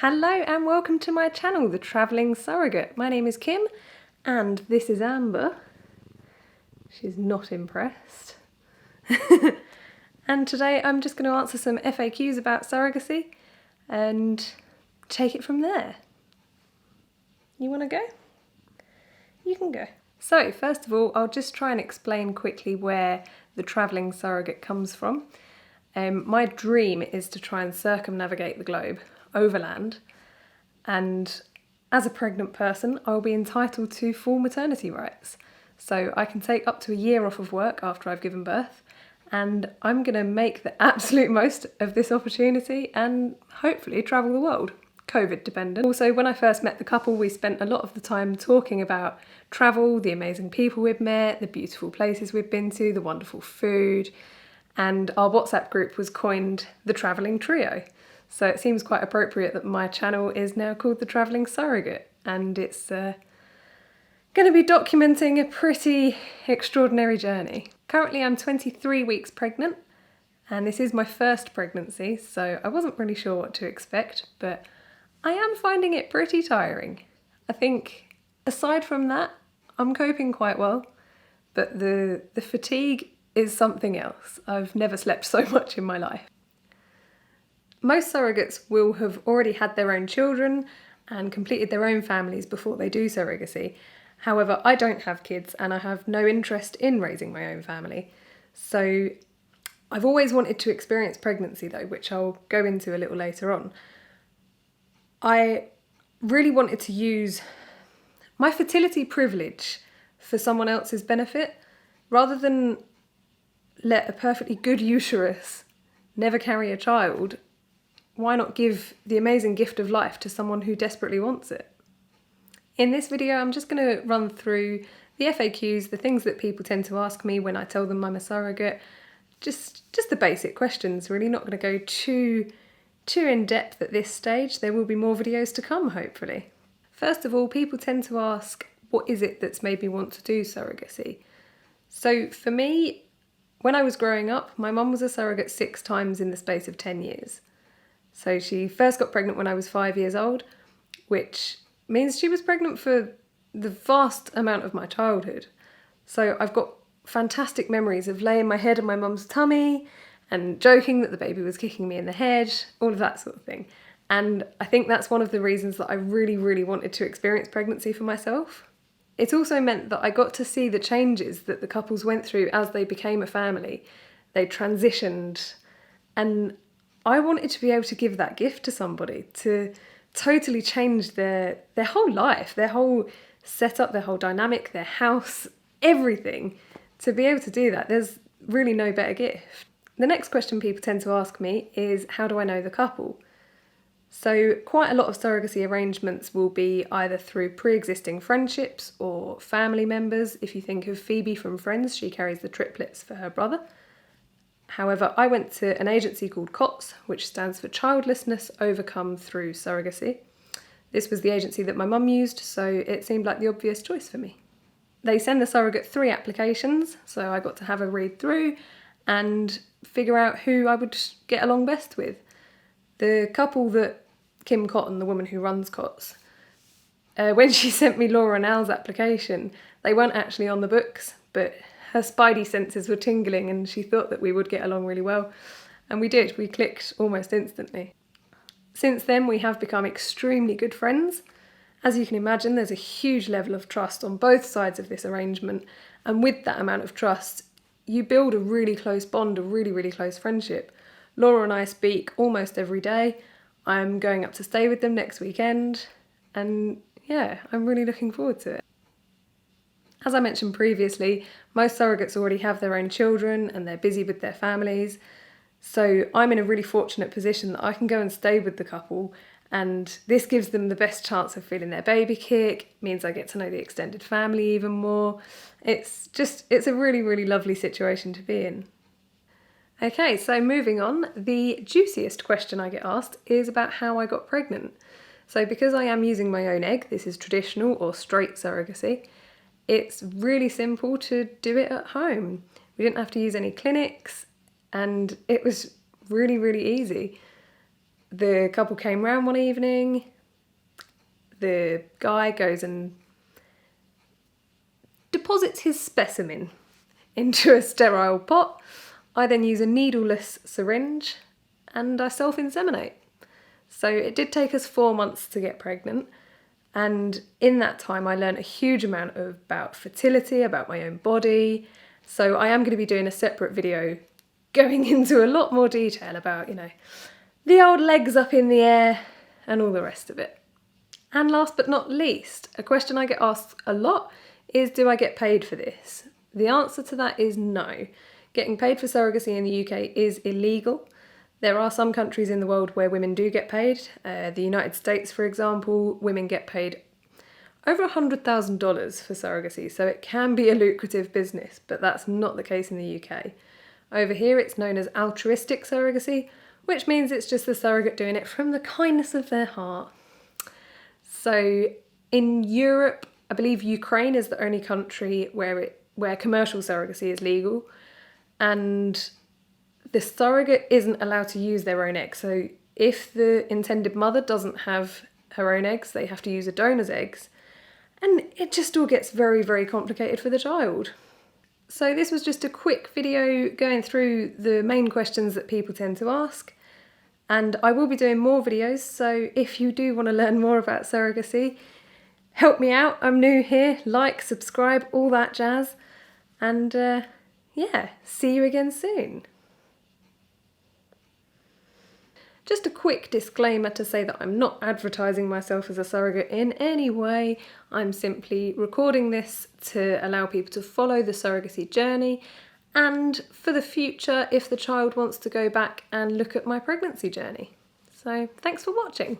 Hello and welcome to my channel, The Travelling Surrogate. My name is Kim and this is Amber. She's not impressed. And today I'm just going to answer some FAQs about surrogacy and take it from there. You want to go? You can go. So first of all, I'll just try and explain quickly where the travelling surrogate comes from. My dream is to try and circumnavigate the globe overland, and as a pregnant person I'll be entitled to full maternity rights. So I can take up to a year off of work after I've given birth, and I'm going to make the absolute most of this opportunity and hopefully travel the world, COVID dependent. Also, when I first met the couple, we spent a lot of the time talking about travel, the amazing people we'd met, the beautiful places we'd been to, the wonderful food, and our WhatsApp group was coined the Travelling Trio. So it seems quite appropriate that my channel is now called The Travelling Surrogate, and it's going to be documenting a pretty extraordinary journey. Currently I'm 23 weeks pregnant, and this is my first pregnancy, so I wasn't really sure what to expect, but I am finding it pretty tiring. I think aside from that, I'm coping quite well, but the fatigue is something else. I've never slept so much in my life. Most surrogates will have already had their own children and completed their own families before they do surrogacy. However, I don't have kids and I have no interest in raising my own family. So I've always wanted to experience pregnancy though, which I'll go into a little later on. I really wanted to use my fertility privilege for someone else's benefit, rather than let a perfectly good uterus never carry a child. Why not give the amazing gift of life to someone who desperately wants it? In this video, I'm just going to run through the FAQs, the things that people tend to ask me when I tell them I'm a surrogate. Just the basic questions, really. Not going to go too in depth at this stage. There will be more videos to come, hopefully. First of all, people tend to ask, what is it that's made me want to do surrogacy? So for me, when I was growing up, my mum was a surrogate 6 times in the space of 10 years. So she first got pregnant when I was 5 years old, which means she was pregnant for the vast amount of my childhood. So I've got fantastic memories of laying my head on my mum's tummy and joking that the baby was kicking me in the head, all of that sort of thing. And I think that's one of the reasons that I really, really wanted to experience pregnancy for myself. It also meant that I got to see the changes that the couples went through as they became a family. They transitioned, and I wanted to be able to give that gift to somebody, to totally change their whole life, their whole setup, their whole dynamic, their house, everything. To be able to do that, there's really no better gift. The next question people tend to ask me is, how do I know the couple? So quite a lot of surrogacy arrangements will be either through pre-existing friendships or family members. If you think of Phoebe from Friends, she carries the triplets for her brother. However, I went to an agency called COTS, which stands for Childlessness Overcome Through Surrogacy. This was the agency that my mum used, so it seemed like the obvious choice for me. They send the surrogate 3 applications, so I got to have a read through and figure out who I would get along best with. The couple that Kim Cotton, the woman who runs COTS, when she sent me Laura and Al's application, they weren't actually on the books, but her spidey senses were tingling and she thought that we would get along really well. And we did, we clicked almost instantly. Since then, we have become extremely good friends. As you can imagine, there's a huge level of trust on both sides of this arrangement. And with that amount of trust, you build a really close bond, a really, really close friendship. Laura and I speak almost every day. I'm going up to stay with them next weekend. And yeah, I'm really looking forward to it. As I mentioned previously, most surrogates already have their own children and they're busy with their families. So I'm in a really fortunate position that I can go and stay with the couple, and this gives them the best chance of feeling their baby kick, means I get to know the extended family even more. It's a really, really lovely situation to be in. Okay, so moving on, the juiciest question I get asked is about how I got pregnant. So because I am using my own egg, this is traditional or straight surrogacy, it's really simple to do it at home. We didn't have to use any clinics, and it was really, really easy. the couple came round one evening, the guy goes and deposits his specimen into a sterile pot. I then use a needleless syringe and I self-inseminate. So it did take us 4 months to get pregnant, and in that time I learned a huge amount about fertility, about my own body. So I am going to be doing a separate video going into a lot more detail about, you know, the old legs up in the air and all the rest of it. And last but not least, a question I get asked a lot is, do I get paid for this? The answer to that is no. Getting paid for surrogacy in the UK is illegal. There are some countries in the world where women do get paid. The United States, for example, women get paid over $100,000 for surrogacy, so it can be a lucrative business, but that's not the case in the UK. Over here it's known as altruistic surrogacy, which means it's just the surrogate doing it from the kindness of their heart. So in Europe, I believe Ukraine is the only country where commercial surrogacy is legal, and the surrogate isn't allowed to use their own eggs. So if the intended mother doesn't have her own eggs, they have to use a donor's eggs. And it just all gets very, very complicated for the child. So this was just a quick video going through the main questions that people tend to ask. And I will be doing more videos, so if you do want to learn more about surrogacy, help me out. I'm new here. Like, subscribe, all that jazz. And yeah, see you again soon. Just a quick disclaimer to say that I'm not advertising myself as a surrogate in any way. I'm simply recording this to allow people to follow the surrogacy journey, and for the future if the child wants to go back and look at my pregnancy journey. So thanks for watching.